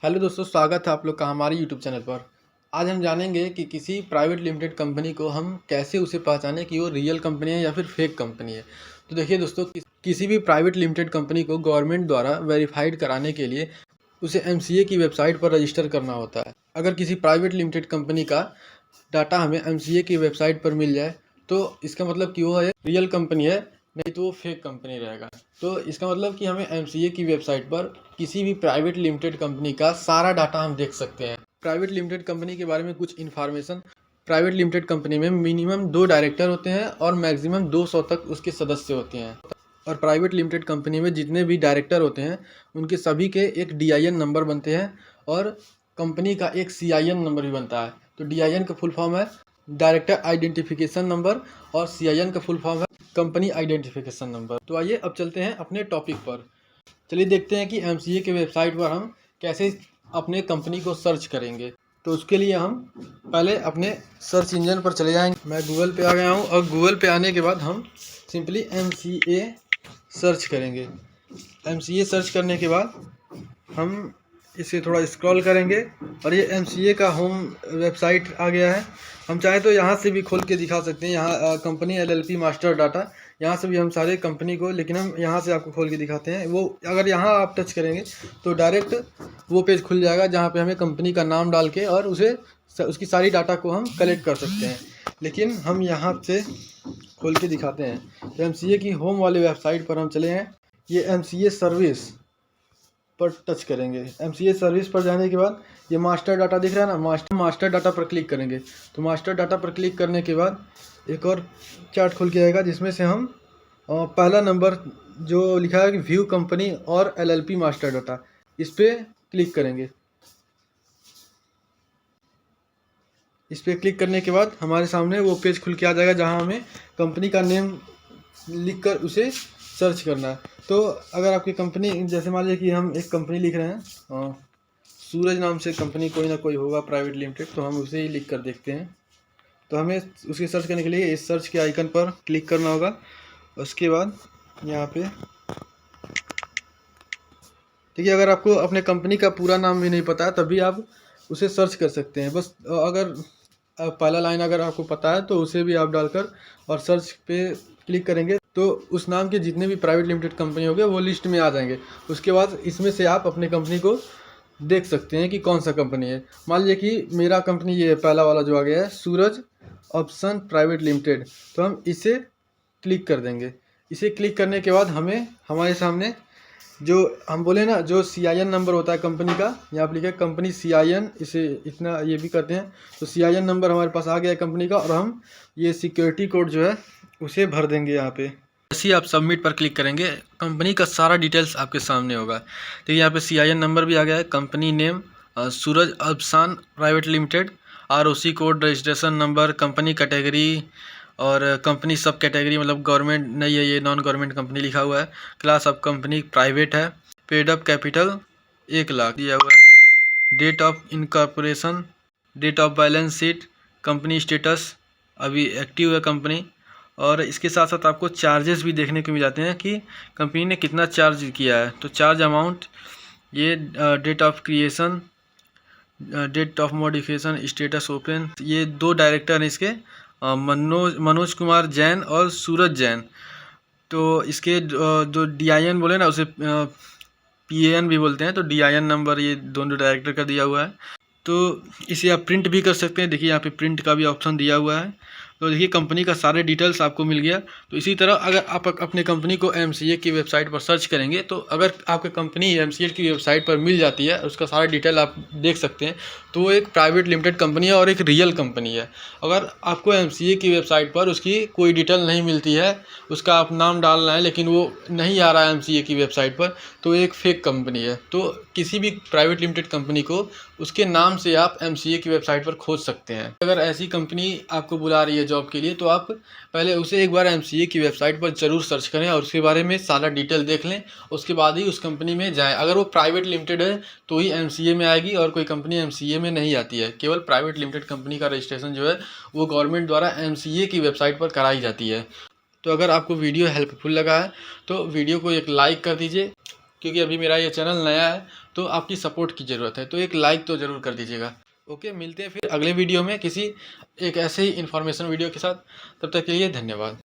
Hello दोस्तों, स्वागत है आप लोग का हमारे यूट्यूब चैनल पर। आज हम जानेंगे कि किसी प्राइवेट लिमिटेड कंपनी को हम कैसे उसे पहचानें कि वो रियल कंपनी है या फिर फेक कंपनी है। तो देखिए दोस्तों, किसी भी प्राइवेट लिमिटेड कंपनी को गवर्नमेंट द्वारा वेरीफाइड कराने के लिए उसे एमसीए की वेबसाइट पर रजिस्टर करना होता है। अगर किसी प्राइवेट लिमिटेड कंपनी का डाटा हमें एमसीए की वेबसाइट पर मिल जाए तो इसका मतलब कि वो एक रियल कंपनी है, नहीं तो वो फेक कंपनी रहेगा। तो इसका मतलब कि हमें एमसीए की वेबसाइट पर किसी भी प्राइवेट लिमिटेड कंपनी का सारा डाटा हम देख सकते हैं। प्राइवेट लिमिटेड कंपनी के बारे में कुछ इन्फॉर्मेशन। प्राइवेट लिमिटेड कंपनी में मिनिमम 2 डायरेक्टर होते हैं और मैक्सिमम 200 तक उसके सदस्य होते हैं। और प्राइवेट लिमिटेड कंपनी में जितने भी डायरेक्टर होते हैं उनके सभी के एक डीआईएन नंबर बनते हैं और कंपनी का एक सीआईएन नंबर भी बनता है। तो डीआईएन का फुल फॉर्म है डायरेक्टर आइडेंटिफिकेशन नंबर और सीआईएन का फुल फॉर्म है कंपनी आइडेंटिफिकेशन नंबर। तो आइए अब चलते हैं अपने टॉपिक पर। चलिए देखते हैं कि एमसीए के वेबसाइट पर हम कैसे अपने कंपनी को सर्च करेंगे। तो उसके लिए हम पहले अपने सर्च इंजन पर चले जाएंगे। मैं गूगल पे आ गया हूँ और गूगल पे आने के बाद हम सिंपली एमसीए सर्च करेंगे। एमसीए सर्च करने के बाद हम इसे थोड़ा स्क्रॉल करेंगे और ये एमसीए का होम वेबसाइट आ गया है। हम चाहे तो यहाँ से भी खोल के दिखा सकते हैं। यहाँ कंपनी एलएलपी मास्टर डाटा, यहाँ से भी हम सारे कंपनी को, लेकिन हम यहाँ से आपको खोल के दिखाते हैं। वो अगर यहाँ आप टच करेंगे तो डायरेक्ट वो पेज खुल जाएगा जहाँ पे हमें कंपनी का नाम डाल के और उसकी सारी डाटा को हम कलेक्ट कर सकते हैं। लेकिन हम यहाँ से खोल के दिखाते हैं। तो एमसीए की होम वाले वेबसाइट पर हम चले हैं। ये एमसीए सर्विस पर टच करेंगे। एमसीए सर्विस पर जाने के बाद ये मास्टर डाटा दिख रहा है ना, मास्टर डाटा पर क्लिक करेंगे। तो मास्टर डाटा पर क्लिक करने के बाद एक और चार्ट खुल के आएगा जिसमें से हम पहला नंबर जो लिखा है कि व्यू कंपनी और एलएलपी मास्टर डाटा, इस पर क्लिक करेंगे। इस पर क्लिक करने के बाद हमारे सामने वो पेज खुल के आ जाएगा जहाँ हमें कंपनी का नेम लिखकर उसे सर्च करना है। तो अगर आपकी कंपनी, जैसे मान लीजिए कि हम एक कंपनी लिख रहे हैं, सूरज नाम से कंपनी कोई ना कोई होगा प्राइवेट लिमिटेड, तो हम उसे ही लिख कर देखते हैं। तो हमें उसके सर्च करने के लिए इस सर्च के आइकन पर क्लिक करना होगा। उसके बाद यहाँ पे देखिए, अगर आपको अपने कंपनी का पूरा नाम भी नहीं पता है तब भी आप उसे सर्च कर सकते हैं। बस अगर पहला लाइन अगर आपको पता है तो उसे भी आप डालकर और सर्च पे क्लिक करेंगे तो उस नाम के जितने भी प्राइवेट लिमिटेड कंपनी होंगे वो लिस्ट में आ जाएंगे। उसके बाद इसमें से आप अपने कंपनी को देख सकते हैं कि कौन सा कंपनी है। मान लीजिए कि मेरा कंपनी ये पहला वाला जो आ गया है, सूरज ऑप्शन प्राइवेट लिमिटेड, तो हम इसे क्लिक कर देंगे। इसे क्लिक करने के बाद हमें हमारे सामने जो हम बोले ना, जो सीआईएन नंबर होता है कंपनी का, यहाँ पर लिखा है कंपनी सीआईएन, इसे इतना ये भी करते हैं। तो सीआईएन नंबर हमारे पास आ गया है कंपनी का और हम ये सिक्योरिटी कोड जो है उसे भर देंगे यहाँ पे। जैसे ही आप सबमिट पर क्लिक करेंगे कंपनी का सारा डिटेल्स आपके सामने होगा। तो यहाँ पे सीआईएन नंबर भी आ गया है, company name Suraj option private limited, ROC code, registration number, company category और कंपनी सब कैटेगरी, मतलब गवर्नमेंट नहीं है, ये नॉन गवर्नमेंट कंपनी लिखा हुआ है। क्लास ऑफ कंपनी प्राइवेट है। पेड अप कैपिटल 1 लाख दिया हुआ है। Date of incorporation, date of balance sheet, company status अभी एक्टिव है कंपनी। और इसके साथ साथ आपको चार्जेस भी देखने को मिल जाते हैं कि कंपनी ने कितना चार्ज किया है। तो चार्ज अमाउंट, ये date of creation, date of modification, status open. ये 2 डायरेक्टर हैं इसके, मनोज कुमार जैन और सूरज जैन। तो इसके जो डीआईएन बोले ना उसे पीएएन भी बोलते हैं। तो डीआईएन नंबर ये दोनों डायरेक्टर का दिया हुआ है। तो इसे आप प्रिंट भी कर सकते हैं। देखिए यहाँ पे प्रिंट का भी ऑप्शन दिया हुआ है। तो देखिए कंपनी का सारे डिटेल्स आपको मिल गया। तो इसी तरह अगर आप अपने कंपनी को एमसीए की वेबसाइट पर सर्च करेंगे तो अगर आपकी कंपनी एमसीए की वेबसाइट पर मिल जाती है, उसका सारा डिटेल आप देख सकते हैं, तो वो एक प्राइवेट लिमिटेड कंपनी है और एक रियल कंपनी है। अगर आपको एमसीए की वेबसाइट पर उसकी कोई डिटेल नहीं मिलती है, उसका आप नाम डालना है लेकिन वो नहीं आ रहा है एमसीए की वेबसाइट पर, तो एक फेक कंपनी है। तो किसी भी प्राइवेट लिमिटेड कंपनी को उसके नाम से आप एमसीए की वेबसाइट पर खोज सकते हैं। अगर ऐसी कंपनी आपको बुला रही है जॉब के लिए तो आप पहले उसे एक बार एमसीए की वेबसाइट पर ज़रूर सर्च करें और उसके बारे में सारा डिटेल देख लें। उसके बाद ही उस कंपनी में जाएं। अगर वो प्राइवेट लिमिटेड है तो ही एमसीए में आएगी और कोई कंपनी एमसीए में नहीं आती है। केवल प्राइवेट लिमिटेड कंपनी का रजिस्ट्रेशन जो है वो गवर्नमेंट द्वारा एमसीए की वेबसाइट पर कराई जाती है। तो अगर आपको वीडियो हेल्पफुल लगा है तो वीडियो को एक लाइक कर दीजिए, क्योंकि अभी मेरा ये चैनल नया है तो आपकी सपोर्ट की ज़रूरत है, तो एक लाइक तो ज़रूर कर दीजिएगा। ओके, मिलते हैं फिर अगले वीडियो में किसी एक ऐसे ही इन्फॉर्मेशन वीडियो के साथ। तब तक के लिए धन्यवाद।